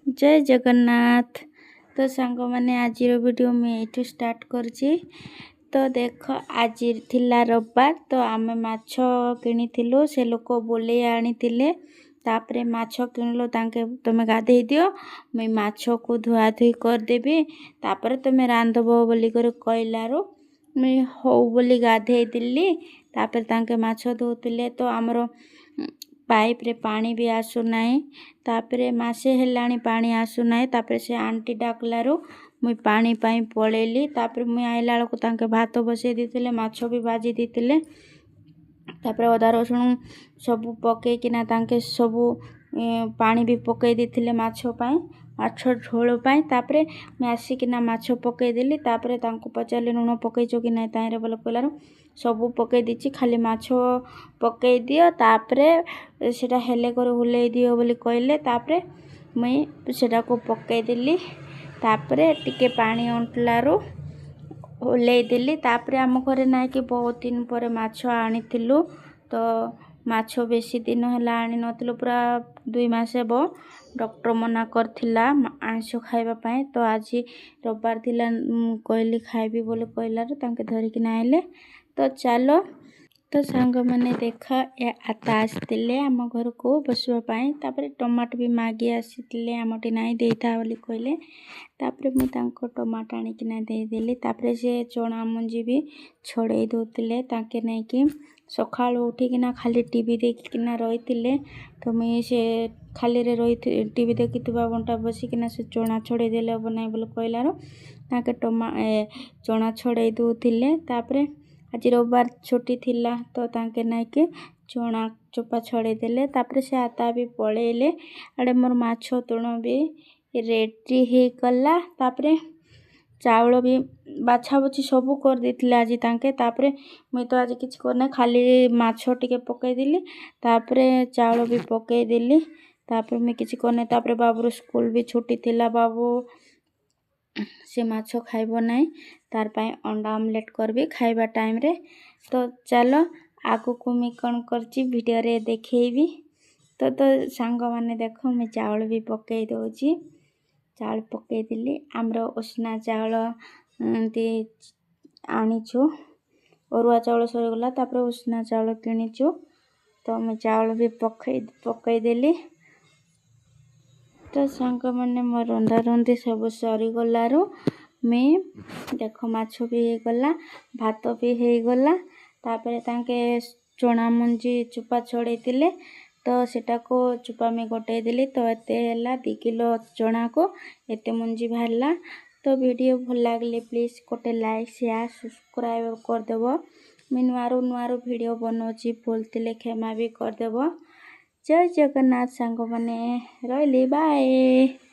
जय जगन्नाथ। तो सांग मैंने आज वीडियो में ये स्टार्ट करची। तो देख आज थिला रविवार तो आम माछ किणिथिलु से लोक बोले आनी तापरे माछ किणलो तांके तुम गाधे दियो मुई माछ को धुआ धुई करदेवी तापरे तुम रांधब बोली कर कहलारू मुई हौ बोली गाधे दिल्ली। तापरे तांके माछ धोतिले तो आमर पाइप रे पानी भी आसु नाई। तापरे मासे हेलाणी पानी आसु नाई। तापरे से आंटी डाकलारू मुई पानी पाई पळेली। तापरे मुई आइला बेलको तांके भात बसई देतिले माछ भी भाजी देतिले। तापरे अदा रसुण सबु पकई किना तांके सबु पानी भी पकई देतिले माछ पाई माछ झोल पाई। तापरे मैं आसिकिना माछ पकई देली। तापरे तांको पचारले लुण पकईचो कि नाई ताइरे बोले कहलारू सबु पकई दीची खाली माछ पकई दियो तापरे सेटा हेले कर हुलई दियो बोली कहले। तापरे मुई सेटा को पकई देली। तापरे टिके पानी अंटलारू हुलई देली। तापरे आम घरे नाई कि बहुत दिन पर माछ आनिथिलु तो माछ बेसी दिन है आनी नथिलु पूरा 2 मास हेबो। डॉक्टर मना करथिला आइंस खाइबा पाए तो आज रविवार थिला कहली खाइबी बोले कहलारू तांके धरिकिना आइले। तो चलो तो सांग मैंने देखा आता आसते आम घर को बसवा पाए। तापरे टमाटो भी मागी आसीतिले आमटी नाई देइथा बोली कहले। तापरे मुई तांको टमाटो आनिकिना देदेली। तापरे से चना मंजी भी छड़ेई दउतिले तांके नहीं कि सकाळ उठिकिना खाली टीवी देखिकिना रहितिले तो मुई से खाली रे रही टीवी देखिथिबा घंटा बसिकिना से चना छड़ेई देले हबो नाई बोली कहलारू तांके चना छड़ेई दउतिले। तापरे आज रविवार छुट्टी थिला तो तांके नाई कि चना चोपा छड़े देले। तापरे से आता भी पळेले आड़े मोर माछ तुण भी रेडी हे गला। तापरे चावल भी बाछा बुची सबू कर देथिले आज तांके। तापरे मुई तो आज किछ करने खाली माछ टिके पकई देली। तापरे चावल भी पकई देली। तापरे मैं किछ करने तापरे बाबूर स्कूल भी छुट्टी थिला बाबू से माछ खाइबो नाई तार पाई अंडा ऑमलेट करबी खाइबा टाइम रे। तो चलो आगु को मैं कौन करची वीडियो रे देखेबी। तो सांग माने देखो मैं चावल भी पकई दउची। चावल पकई देली आमर उसना चावल ती आनीचु अरुआ चावल सरीगला तापरे उसना चावल किणीचु। तो मैं चावल भी पकई देली। तो सांग मैंने मोर रंधा रंधी सब सरीगलारू मैं देखो माछ भी हो गला भात भी हो गला। तापरे तांके चना मंजी चुपा छड़े तिले तो सेटा को चुपा में गोटाई देली। तो एते हैला 2 किलो चना को एते मंजी बाहरला। तो वीडियो भल लागले प्लीज गोटे लाइक शेयर सब्सक्राइब कर देबो। मैं नुआरू वीडियो बनौची भूलतिले क्षमा भी कर देबो। जय जगन्नाथ सांग माने रहली बाय।